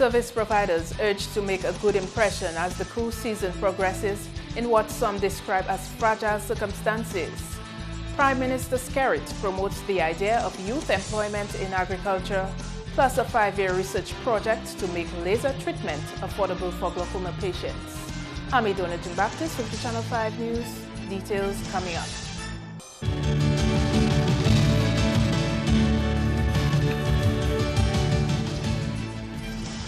Service providers urged to make a good impression as the cruise season progresses in what some describe as fragile circumstances. Prime Minister Skerrit promotes the idea of youth employment in agriculture, plus a 5-year research project to make laser treatment affordable for glaucoma patients. I'm Idona Jean-Baptiste with the Channel 5 News. Details coming up.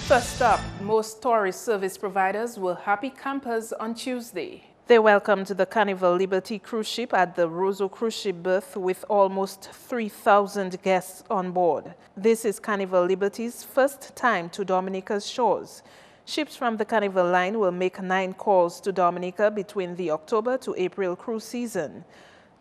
First up, most tourist service providers were happy campers on Tuesday. They welcomed the Carnival Liberty cruise ship at the Roseau cruise ship berth with almost 3,000 guests on board. This is Carnival Liberty's first time to Dominica's shores. Ships from the Carnival line will make 9 calls to Dominica between the October to April cruise season.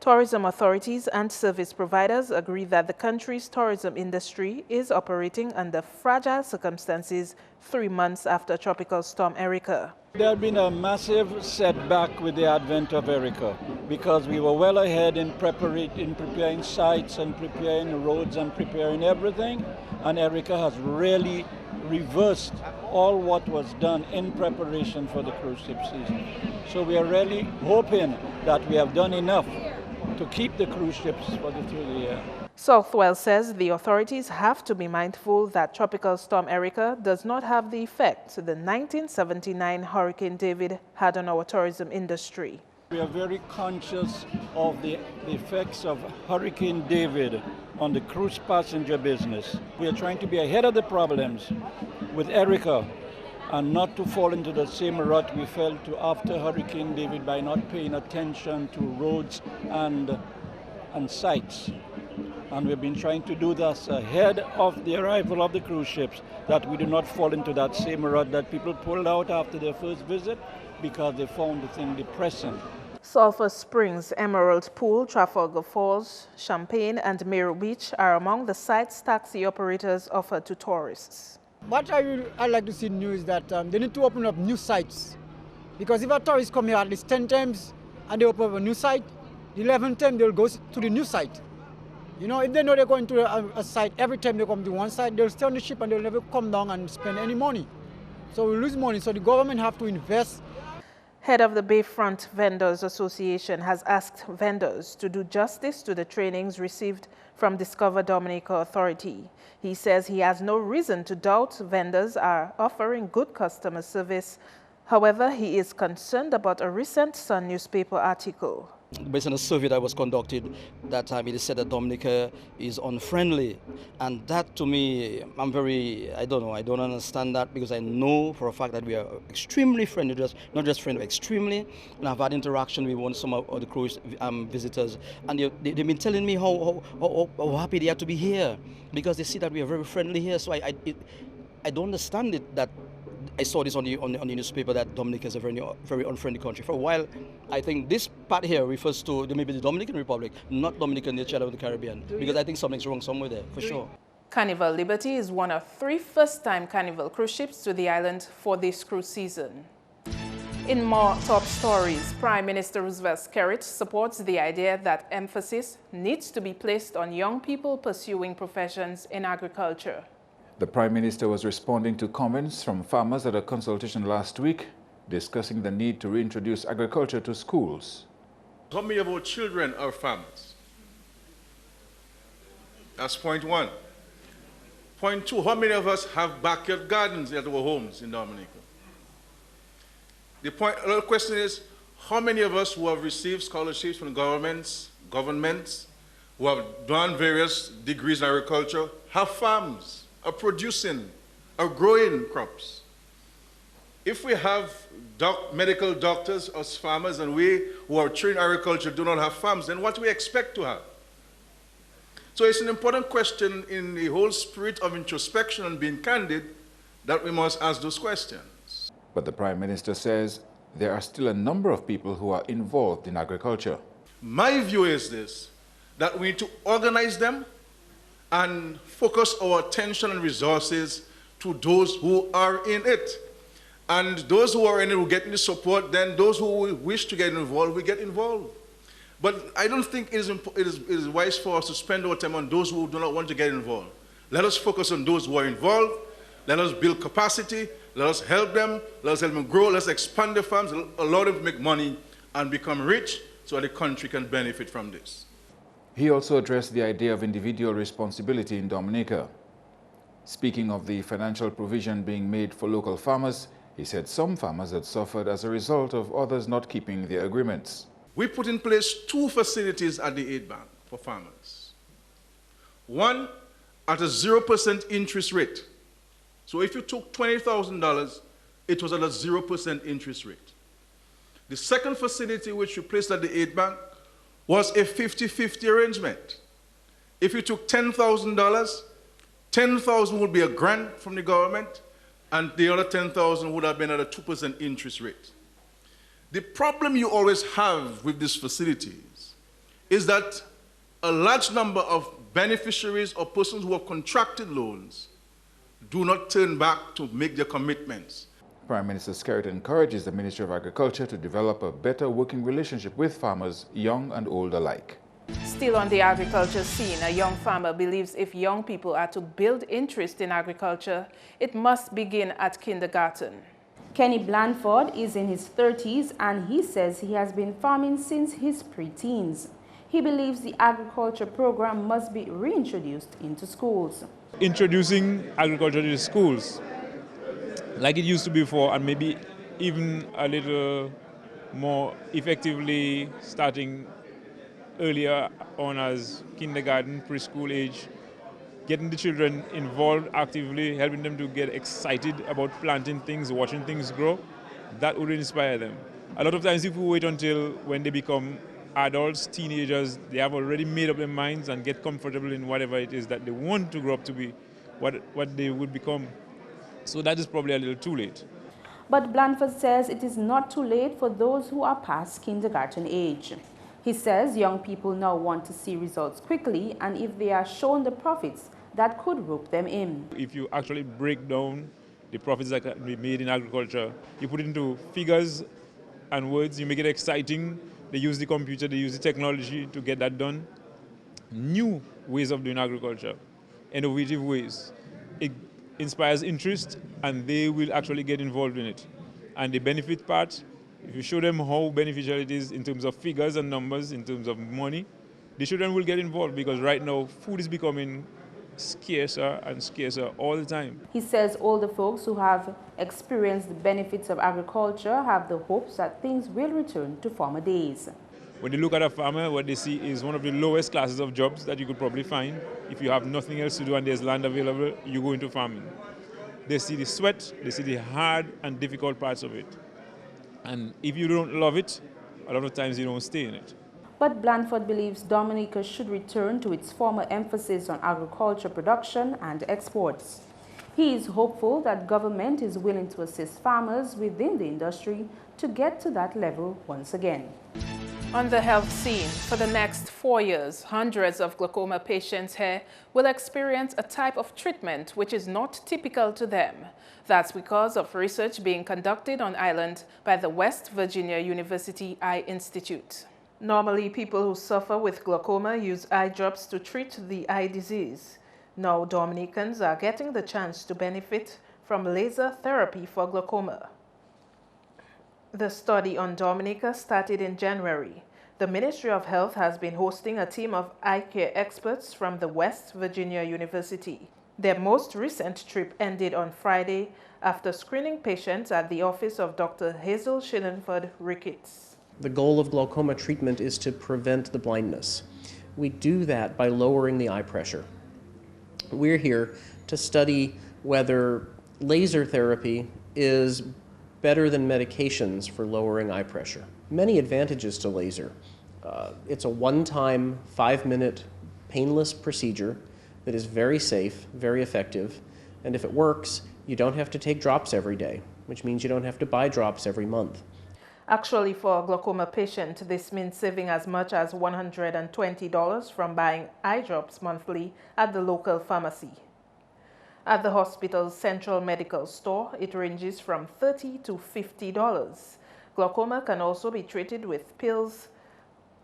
Tourism authorities and service providers agree that the country's tourism industry is operating under fragile circumstances 3 months after Tropical Storm Erika. There had been a massive setback with the advent of Erika because we were well ahead in preparing sites and preparing roads and preparing everything, and Erika has really reversed all what was done in preparation for the cruise ship season. So we are really hoping that we have done enough to keep the cruise ships through the year. Southwell says the authorities have to be mindful that Tropical Storm Erika does not have the effect the 1979 Hurricane David had on our tourism industry. We are very conscious of the effects of Hurricane David on the cruise passenger business. We are trying to be ahead of the problems with Erika and not to fall into the same rut we fell to after Hurricane David by not paying attention to roads and sites. And we've been trying to do this ahead of the arrival of the cruise ships, that we do not fall into that same rut that people pulled out after their first visit because they found the thing depressing. Sulphur Springs, Emerald Pool, Trafalgar Falls, Champagne and Mero Beach are among the sites taxi operators offer to tourists. What I like to see new is that they need to open up new sites. Because if a tourist come here at least 10 times and they open up a new site, the 11th time they'll go to the new site. You know, if they know they're going to a site, every time they come to one site, they'll stay on the ship and they'll never come down and spend any money. So we lose money, so the government have to invest. Head of the Bayfront Vendors Association has asked vendors to do justice to the trainings received from Discover Dominica Authority. He says he has no reason to doubt vendors are offering good customer service. However, he is concerned about a recent Sun newspaper article. Based on a survey that was conducted that time, it is said that Dominica is unfriendly. And that to me, I don't understand that, because I know for a fact that we are extremely friendly, not just friendly, extremely. And I've had interaction with some of the cruise visitors, and they've been telling me how happy they are to be here, because they see that we are very friendly here. So I don't understand it that I saw this on the newspaper that Dominica is a very unfriendly country. For a while, I think this part here refers to maybe the Dominican Republic, not Dominica in the channel of the Caribbean, because I think something's wrong somewhere there, for sure. Carnival Liberty is one of 3 first-time Carnival cruise ships to the island for this cruise season. In more top stories, Prime Minister Roosevelt Skerrit supports the idea that emphasis needs to be placed on young people pursuing professions in agriculture. The Prime Minister was responding to comments from farmers at a consultation last week, discussing the need to reintroduce agriculture to schools. How many of our children are farmers? That's point 1. Point 2, how many of us have backyard gardens at our homes in Dominica? The other question is, how many of us who have received scholarships from governments, who have done various degrees in agriculture, have farms, are producing, are growing crops? If we have medical doctors as farmers, and we who are trained in agriculture do not have farms, then what do we expect to have? So it's an important question in the whole spirit of introspection and being candid that we must ask those questions. But the Prime Minister says there are still a number of people who are involved in agriculture. My view is this, that we need to organize them and focus our attention and resources to those who are in it. And those who are in it will get the support, then those who wish to get involved will get involved. But I don't think it is wise for us to spend our time on those who do not want to get involved. Let us focus on those who are involved, Let us build capacity, let us help them grow, let's expand the farms, allow them to make money and become rich so that the country can benefit from this. He also addressed the idea of individual responsibility in Dominica. Speaking of the financial provision being made for local farmers, he said some farmers had suffered as a result of others not keeping their agreements. We put in place 2 facilities at the aid bank for farmers. One at a 0% interest rate. So if you took $20,000, it was at a 0% interest rate. The second facility which we placed at the aid bank was a 50-50 arrangement. If you took $10,000, $10,000 would be a grant from the government, and the other $10,000 would have been at a 2% interest rate. The problem you always have with these facilities is that a large number of beneficiaries or persons who have contracted loans do not turn back to make their commitments. Prime Minister Skerritt encourages the Ministry of Agriculture to develop a better working relationship with farmers, young and old alike. Still on the agriculture scene, a young farmer believes if young people are to build interest in agriculture, it must begin at kindergarten. Kenny Blandford is in his 30s and he says he has been farming since his pre-teens. He believes the agriculture program must be reintroduced into schools. Introducing agriculture to the schools like it used to be before, and maybe even a little more effectively starting earlier on as kindergarten, preschool age, getting the children involved actively, helping them to get excited about planting things, watching things grow, that would inspire them. A lot of times if we wait until when they become adults, teenagers, they have already made up their minds and get comfortable in whatever it is that they want to grow up to be, what they would become. So that is probably a little too late. But Blandford says it is not too late for those who are past kindergarten age. He says young people now want to see results quickly, and if they are shown the profits, that could rope them in. If you actually break down the profits that can be made in agriculture, you put it into figures and words, you make it exciting, they use the computer, they use the technology to get that done. New ways of doing agriculture, innovative ways. It inspires interest and they will actually get involved in it. And the benefit part, if you show them how beneficial it is in terms of figures and numbers, in terms of money, the children will get involved because right now food is becoming scarcer and scarcer all the time. He says older folks who have experienced the benefits of agriculture have the hopes that things will return to former days. When they look at a farmer, what they see is one of the lowest classes of jobs that you could probably find. If you have nothing else to do and there's land available, you go into farming. They see the sweat, they see the hard and difficult parts of it. And if you don't love it, a lot of times you don't stay in it. But Blandford believes Dominica should return to its former emphasis on agriculture production and exports. He is hopeful that government is willing to assist farmers within the industry to get to that level once again. On the health scene, for the next 4 years, hundreds of glaucoma patients here will experience a type of treatment which is not typical to them. That's because of research being conducted on island by the West Virginia University Eye Institute. Normally, people who suffer with glaucoma use eye drops to treat the eye disease. Now, Dominicans are getting the chance to benefit from laser therapy for glaucoma. The study on Dominica started in January. The Ministry of Health has been hosting a team of eye care experts from the West Virginia University. Their most recent trip ended on Friday after screening patients at the office of Dr. Hazel Shillenford Ricketts. The goal of glaucoma treatment is to prevent the blindness. We do that by lowering the eye pressure. We're here to study whether laser therapy is better than medications for lowering eye pressure. Many advantages to laser. It's a one-time, 5-minute, painless procedure that is very safe, very effective, and if it works, you don't have to take drops every day, which means you don't have to buy drops every month. Actually, for a glaucoma patient, this means saving as much as $120 from buying eye drops monthly at the local pharmacy. At the hospital's central medical store, it ranges from $30 to $50. Glaucoma can also be treated with pills,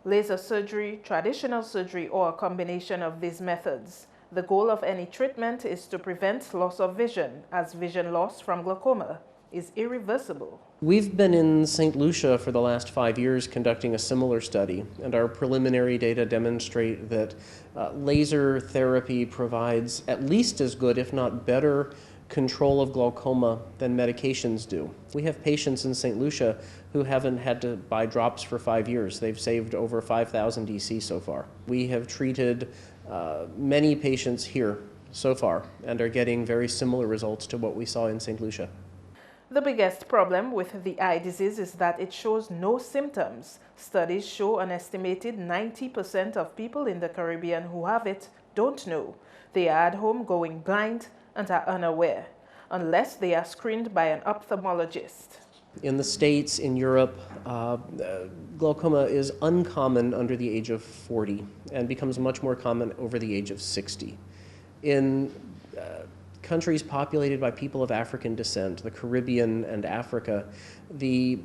laser surgery, traditional surgery, or a combination of these methods. The goal of any treatment is to prevent loss of vision, as vision loss from glaucoma is irreversible. We've been in St. Lucia for the last 5 years conducting a similar study, and our preliminary data demonstrate that laser therapy provides at least as good, if not better, control of glaucoma than medications do. We have patients in St. Lucia who haven't had to buy drops for 5 years. They've saved over 5,000 DC so far. We have treated many patients here so far and are getting very similar results to what we saw in St. Lucia. The biggest problem with the eye disease is that it shows no symptoms. Studies show an estimated 90% of people in the Caribbean who have it don't know. They are at home going blind and are unaware, unless they are screened by an ophthalmologist. In the States, in Europe, glaucoma is uncommon under the age of 40 and becomes much more common over the age of 60. In countries populated by people of African descent, the Caribbean and Africa, the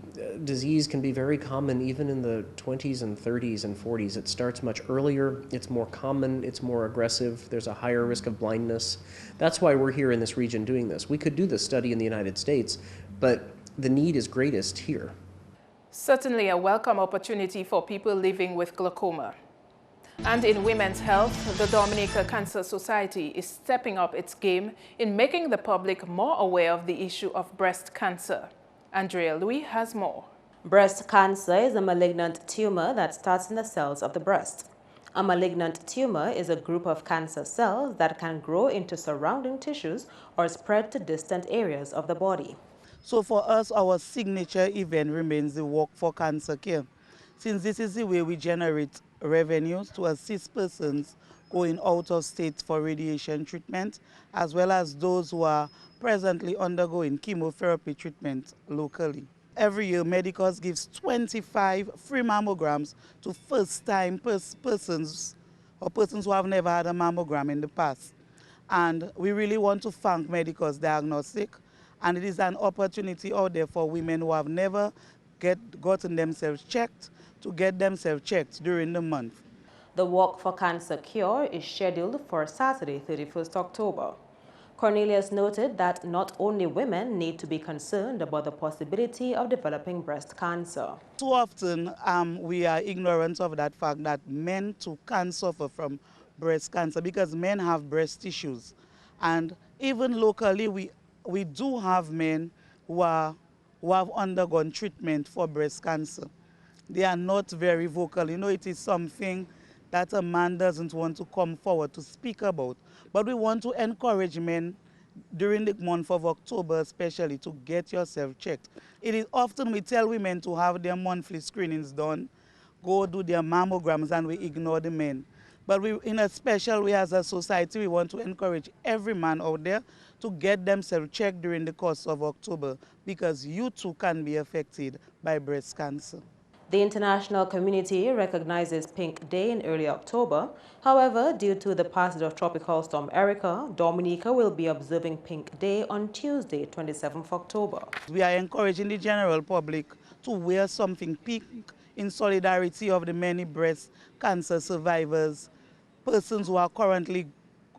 disease can be very common even in the 20s and 30s and 40s. It starts much earlier, it's more common, it's more aggressive, there's a higher risk of blindness. That's why we're here in this region doing this. We could do this study in the United States, but the need is greatest here. Certainly a welcome opportunity for people living with glaucoma. And in women's health, the Dominica Cancer Society is stepping up its game in making the public more aware of the issue of breast cancer. Andrea Louis has more. Breast cancer is a malignant tumor that starts in the cells of the breast. A malignant tumor is a group of cancer cells that can grow into surrounding tissues or spread to distant areas of the body. So for us, our signature event remains the Walk for Cancer Care, since this is the way we generate revenues to assist persons going out of state for radiation treatment, as well as those who are presently undergoing chemotherapy treatment locally. Every year, Medicos gives 25 free mammograms to first-time persons or persons who have never had a mammogram in the past. And we really want to thank Medicos Diagnostic, and it is an opportunity out there for women who have never gotten themselves checked to get themselves checked during the month. The Walk for Cancer Cure is scheduled for Saturday, 31st October. Cornelius noted that not only women need to be concerned about the possibility of developing breast cancer. Too often we are ignorant of that fact that men too can suffer from breast cancer because men have breast issues. And even locally we do have men who have undergone treatment for breast cancer. They are not very vocal. You know, it is something that a man doesn't want to come forward to speak about. But we want to encourage men during the month of October especially to get yourself checked. It is often we tell women to have their monthly screenings done, go do their mammograms, and we ignore the men. But in a special way as a society, we want to encourage every man out there to get themselves checked during the course of October, because you too can be affected by breast cancer. The international community recognizes Pink Day in early October. However, due to the passage of Tropical Storm Erica, Dominica will be observing Pink Day on Tuesday, 27th October. We are encouraging the general public to wear something pink in solidarity of the many breast cancer survivors, persons who are currently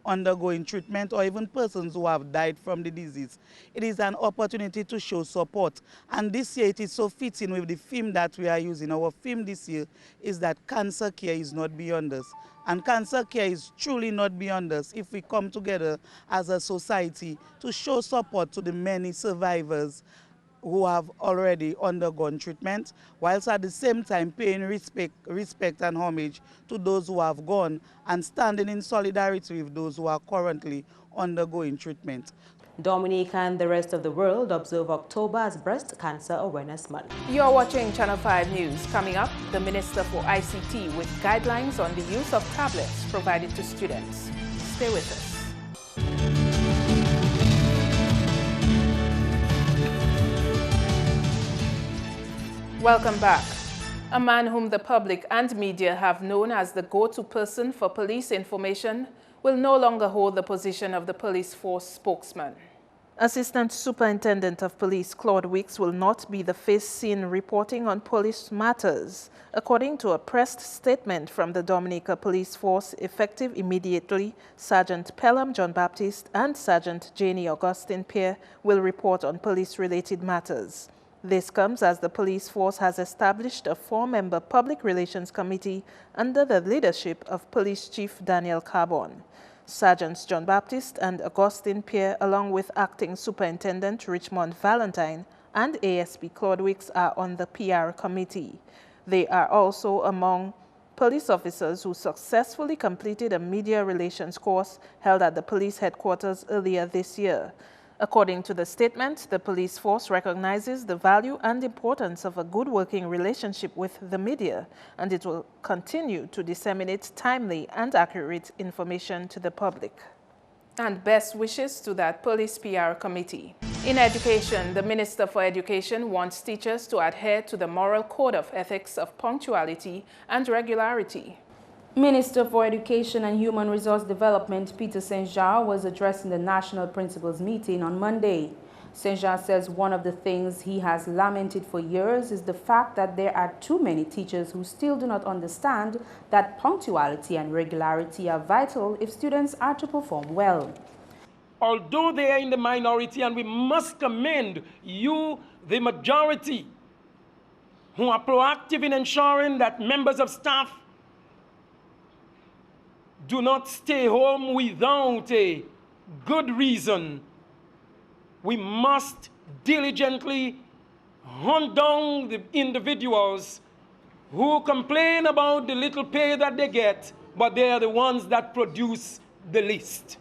undergoing treatment, or even persons who have died from the disease. It is an opportunity to show support. And this year it is so fitting with the theme that we are using. Our theme this year is that cancer care is not beyond us. And cancer care is truly not beyond us if we come together as a society to show support to the many survivors who have already undergone treatment, whilst at the same time paying respect and homage to those who have gone and standing in solidarity with those who are currently undergoing treatment. Dominica and the rest of the world observe October as Breast Cancer Awareness Month. You're watching Channel 5 News. Coming up, the Minister for ICT with guidelines on the use of tablets provided to students. Stay with us. Welcome back. A man whom the public and media have known as the go-to person for police information will no longer hold the position of the police force spokesman. Assistant Superintendent of Police Claude Weeks will not be the first seen reporting on police matters. According to a pressed statement from the Dominica Police Force, effective immediately, Sergeant Pelham John Baptiste and Sergeant Janie Augustine Pierre will report on police-related matters. This comes as the police force has established a 4-member public relations committee under the leadership of Police Chief Daniel Carbon. Sergeants John Baptiste and Augustine Pierre, along with Acting Superintendent Richmond Valentine and ASP Claude Weeks, are on the PR committee. They are also among police officers who successfully completed a media relations course held at the police headquarters earlier this year. According to the statement, the police force recognizes the value and importance of a good working relationship with the media, and it will continue to disseminate timely and accurate information to the public. And best wishes to that police PR committee. In education, the Minister for Education wants teachers to adhere to the moral code of ethics of punctuality and regularity. Minister for Education and Human Resource Development Peter Saint-Jean was addressing the National Principals Meeting on Monday. Saint-Jean says one of the things he has lamented for years is the fact that there are too many teachers who still do not understand that punctuality and regularity are vital if students are to perform well. Although they are in the minority, and we must commend you, the majority, who are proactive in ensuring that members of staff do not stay home without a good reason. We must diligently hunt down the individuals who complain about the little pay that they get, but they are the ones that produce the least.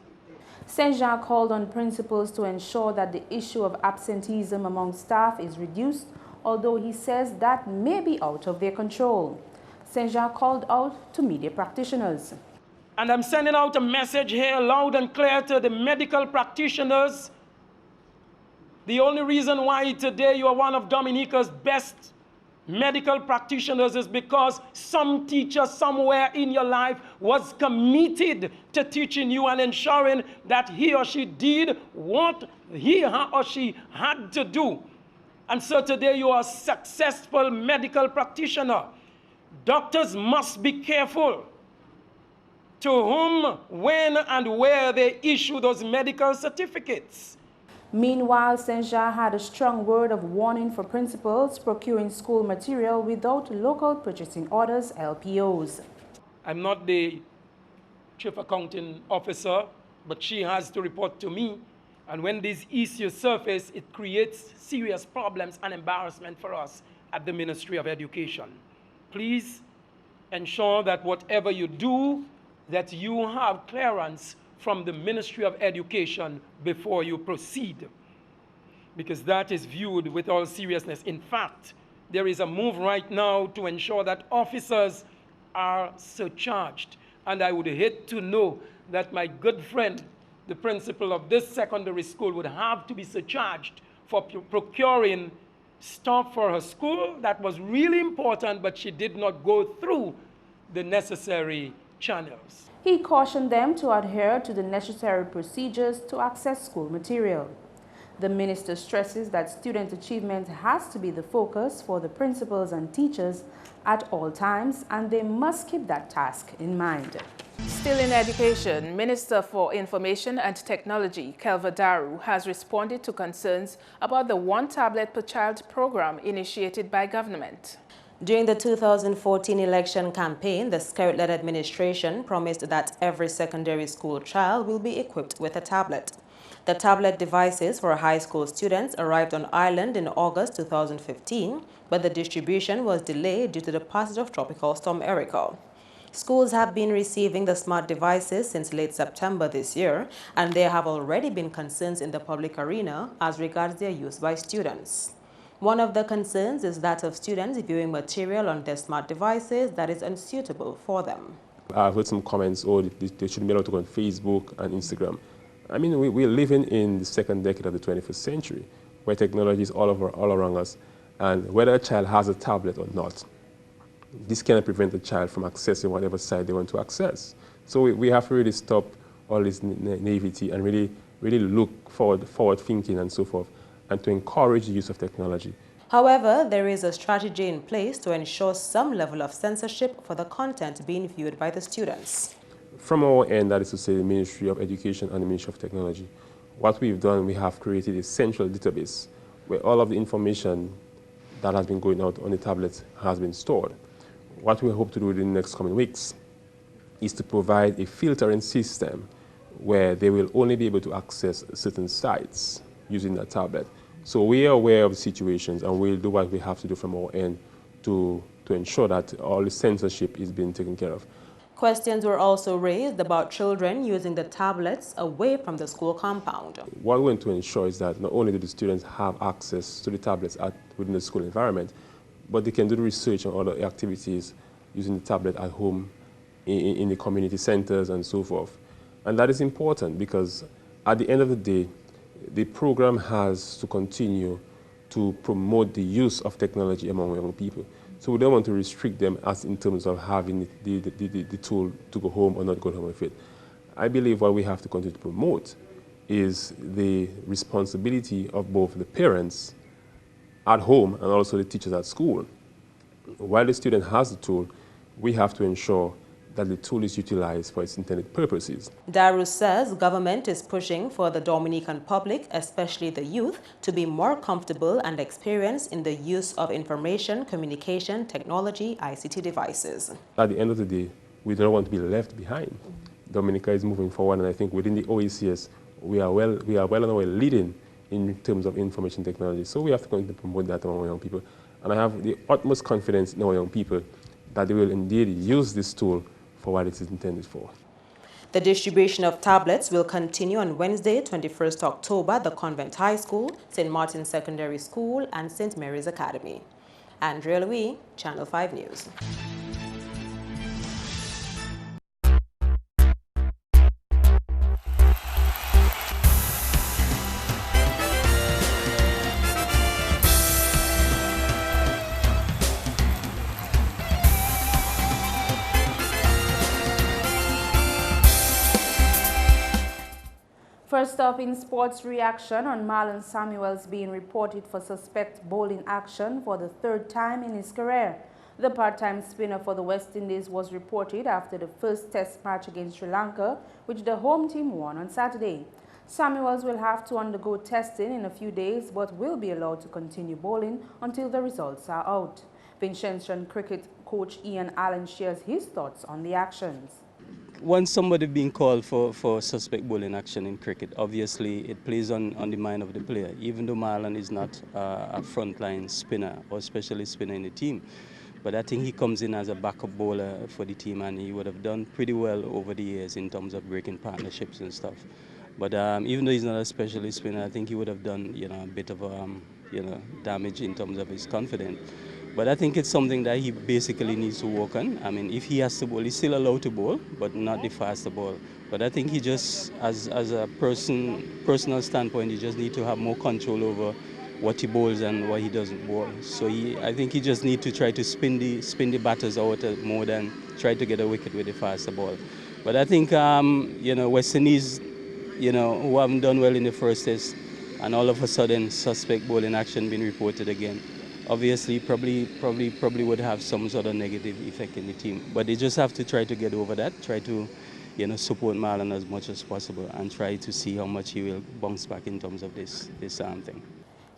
Saint-Jean called on principals to ensure that the issue of absenteeism among staff is reduced, although he says that may be out of their control. Saint-Jean called out to media practitioners. And I'm sending out a message here loud and clear to the medical practitioners. The only reason why today you are one of Dominica's best medical practitioners is because some teacher somewhere in your life was committed to teaching you and ensuring that he or she did what he or she had to do. And so today you are a successful medical practitioner. Doctors must be careful to whom, when, and where they issue those medical certificates. Meanwhile, Saint-Jean had a strong word of warning for principals procuring school material without local purchasing orders, LPOs. I'm not the chief accounting officer, but she has to report to me. And when these issues surface, it creates serious problems and embarrassment for us at the Ministry of Education. Please ensure that whatever you do, that you have clearance from the Ministry of Education before you proceed, because that is viewed with all seriousness. In fact, there is a move right now to ensure that officers are surcharged, and I would hate to know that my good friend, the principal of this secondary school, would have to be surcharged for procuring stuff for her school that was really important, but she did not go through the necessary channels. He cautioned them to adhere to the necessary procedures to access school material. The minister stresses that student achievement has to be the focus for the principals and teachers at all times, and they must keep that task in mind. Still in education, Minister for Information and Technology, Kelva Daru, has responded to concerns about the One Tablet per Child program initiated by government. During the 2014 election campaign, the Skerrit-led administration promised that every secondary school child will be equipped with a tablet. The tablet devices for high school students arrived on island in August 2015, but the distribution was delayed due to the passage of Tropical Storm Erica. Schools have been receiving the smart devices since late September this year, and there have already been concerns in the public arena as regards their use by students. One of the concerns is that of students viewing material on their smart devices that is unsuitable for them. I've heard some comments, oh, they shouldn't be allowed to go on Facebook and Instagram. I mean, we're living in the second decade of the 21st century, where technology is all around us, and whether a child has a tablet or not, this cannot prevent a child from accessing whatever site they want to access. So we have to really stop all this naivety and really really look forward thinking and so forth, and to encourage the use of technology. However, there is a strategy in place to ensure some level of censorship for the content being viewed by the students. From our end, that is to say the Ministry of Education and the Ministry of Technology, what we've done, we have created a central database where all of the information that has been going out on the tablets has been stored. What we hope to do in the next coming weeks is to provide a filtering system where they will only be able to access certain sites using that tablet. So we are aware of the situations, and we'll do what we have to do from our end to ensure that all the censorship is being taken care of. Questions were also raised about children using the tablets away from the school compound. What we want to ensure is that not only do the students have access to the tablets within the school environment, but they can do the research and other activities using the tablet at home, in the community centers and so forth. And that is important because at the end of the day, the program has to continue to promote the use of technology among young people. So we don't want to restrict them as in terms of having the tool to go home or not go home with it. I believe what we have to continue to promote is the responsibility of both the parents at home and also the teachers at school. While the student has the tool, we have to ensure that the tool is utilized for its intended purposes. Daru says government is pushing for the Dominican public, especially the youth, to be more comfortable and experienced in the use of information, communication, technology, ICT devices. At the end of the day, we don't want to be left behind. Dominica is moving forward, and I think within the OECS, we are well on our way leading in terms of information technology. So we have to continue to promote that among our young people. And I have the utmost confidence in our young people that they will indeed use this tool for what it is intended for. The distribution of tablets will continue on Wednesday, 21st October, at the Convent High School, St. Martin's Secondary School, and St. Mary's Academy. Andrea Louis, Channel 5 News. First up in sports reaction on Marlon Samuels being reported for suspect bowling action for the third time in his career. The part-time spinner for the West Indies was reported after the first test match against Sri Lanka, which the home team won on Saturday. Samuels will have to undergo testing in a few days but will be allowed to continue bowling until the results are out. Vincentian cricket coach Ian Allen shares his thoughts on the actions. Once somebody being called for suspect bowling action in cricket, obviously it plays on the mind of the player, even though Marlon is not a frontline spinner or specialist spinner in the team. But I think he comes in as a backup bowler for the team, and he would have done pretty well over the years in terms of breaking partnerships and stuff. But even though he's not a specialist spinner, I think he would have done a bit of damage in terms of his confidence. But I think it's something that he basically needs to work on. I mean, if he has to bowl, he's still allowed to bowl, but not the faster ball. But I think he just, as a personal standpoint, he just needs to have more control over what he bowls and what he doesn't bowl. So I think he just needs to try to spin the batters out more than try to get a wicket with the faster ball. But I think, West Indies, who haven't done well in the first test, and all of a sudden suspect bowling action being reported again, obviously probably would have some sort of negative effect in the team. But they just have to try to get over that, try to support Marlon as much as possible and try to see how much he will bounce back in terms of this thing.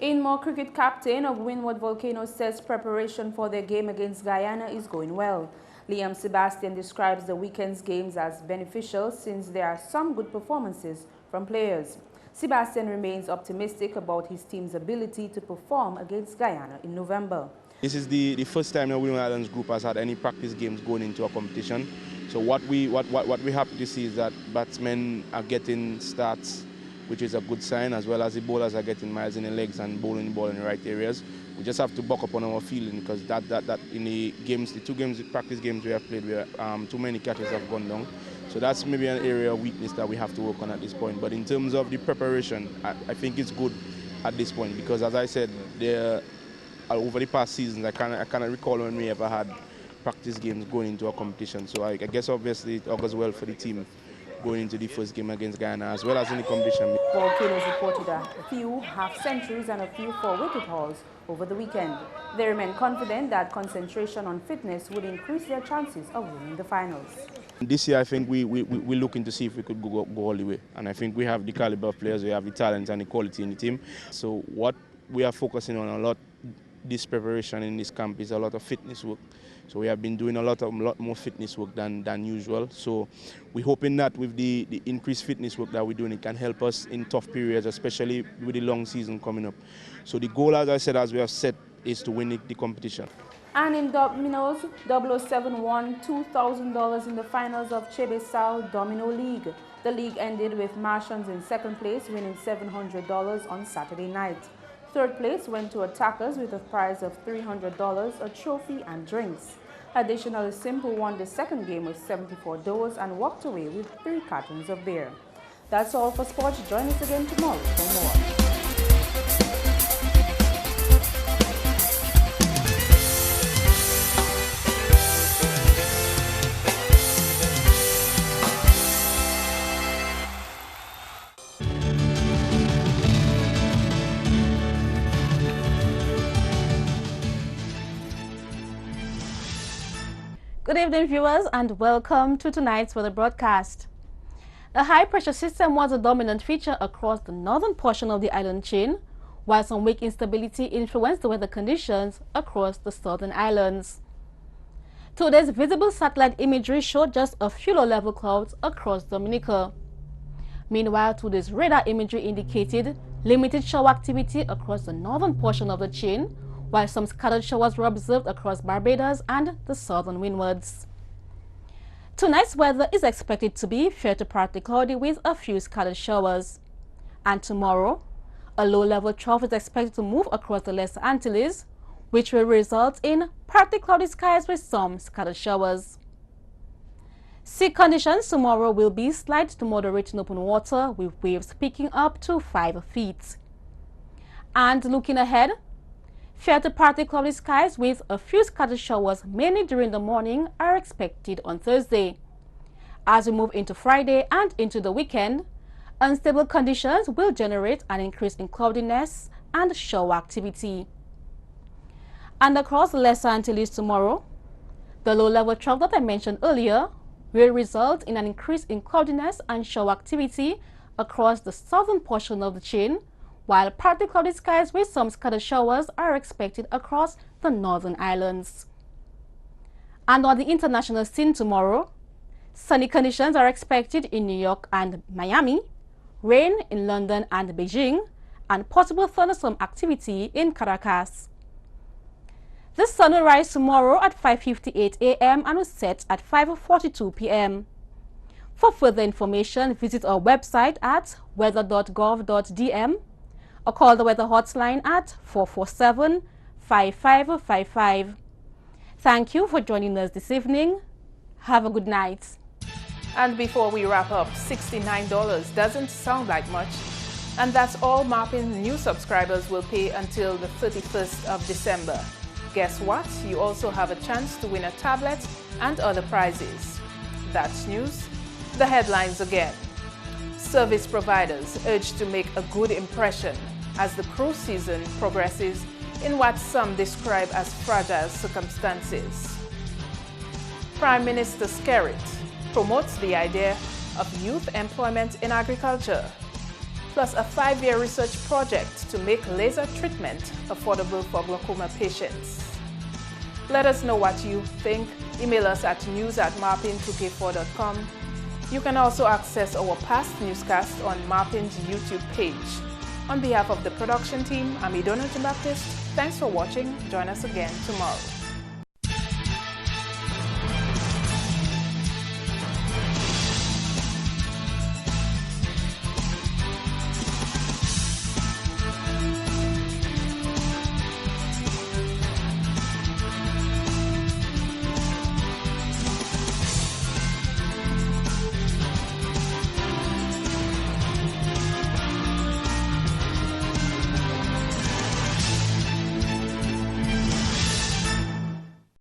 In more cricket, captain of Windward Volcanoes says preparation for their game against Guyana is going well. Liam Sebastian describes the weekend's games as beneficial since there are some good performances from players. Sebastian remains optimistic about his team's ability to perform against Guyana in November. This is the first time the Windward Islands group has had any practice games going into a competition. So what we're happy to see is that batsmen are getting starts, which is a good sign, as well as the bowlers are getting miles in the legs and bowling the ball in the right areas. We just have to buck up on our fielding because that in the games, the practice games we have played, where too many catches have gone down. So that's maybe an area of weakness that we have to work on at this point. But in terms of the preparation, I think it's good at this point because, as I said, over the past seasons, I cannot recall when we ever had practice games going into a competition. So I guess obviously it augurs well for the team going into the first game against Ghana, as well as in the competition. Volcanoes reported a few half-centuries and a few four-wicket hauls over the weekend. They remain confident that concentration on fitness would increase their chances of winning the finals. This year, I think we're looking to see if we could go all the way. And I think we have the caliber of players, we have the talent and the quality in the team. So what we are focusing on a lot this preparation in this camp is a lot of fitness work. So we have been doing a lot more fitness work than usual. So we're hoping that with the increased fitness work that we're doing, it can help us in tough periods, especially with the long season coming up. So the goal, as I said, as we have set, is to win the competition. And in dominoes, 007 won $2,000 in the finals of Chebesau Domino League. The league ended with Martians in second place, winning $700 on Saturday night. Third place went to attackers with a prize of $300, a trophy and drinks. Additionally, Simple won the second game with 74 doors and walked away with 3 cartons of beer. That's all for sports. Join us again tomorrow for more. Good evening, viewers, and welcome to tonight's weather broadcast. A high-pressure system was a dominant feature across the northern portion of the island chain, while some weak instability influenced the weather conditions across the southern islands. Today's visible satellite imagery showed just a few low-level clouds across Dominica. Meanwhile, today's radar imagery indicated limited shower activity across the northern portion of the chain, while some scattered showers were observed across Barbados and the southern windwards. Tonight's weather is expected to be fair to partly cloudy with a few scattered showers. And tomorrow, a low-level trough is expected to move across the Lesser Antilles, which will result in partly cloudy skies with some scattered showers. Sea conditions tomorrow will be slight to moderate in open water, with waves picking up to 5 feet. And looking ahead, fair to partly cloudy skies with a few scattered showers mainly during the morning are expected on Thursday. As we move into Friday and into the weekend, unstable conditions will generate an increase in cloudiness and shower activity. And across the Lesser Antilles tomorrow, the low-level trough that I mentioned earlier will result in an increase in cloudiness and shower activity across the southern portion of the chain, while partly cloudy skies with some scattered showers are expected across the northern islands. And on the international scene tomorrow, sunny conditions are expected in New York and Miami, rain in London and Beijing, and possible thunderstorm activity in Caracas. The sun will rise tomorrow at 5:58 a.m. and will set at 5:42 p.m. For further information, visit our website at weather.gov.dm or call the weather hotline at 447-5555. Thank you for joining us this evening. Have a good night. And before we wrap up, $69 doesn't sound like much. And that's all Marpin's new subscribers will pay until the 31st of December. Guess what? You also have a chance to win a tablet and other prizes. That's news. The headlines again. Service providers urged to make a good impression as the cruise season progresses in what some describe as fragile circumstances. Prime Minister Skerrit promotes the idea of youth employment in agriculture, plus a 5-year research project to make laser treatment affordable for glaucoma patients. Let us know what you think. Email us at news@marpin2k4.com. You can also access our past newscasts on Marpin's YouTube page. On behalf of the production team, I'm Idona Jean-Baptiste. Thanks for watching. Join us again tomorrow.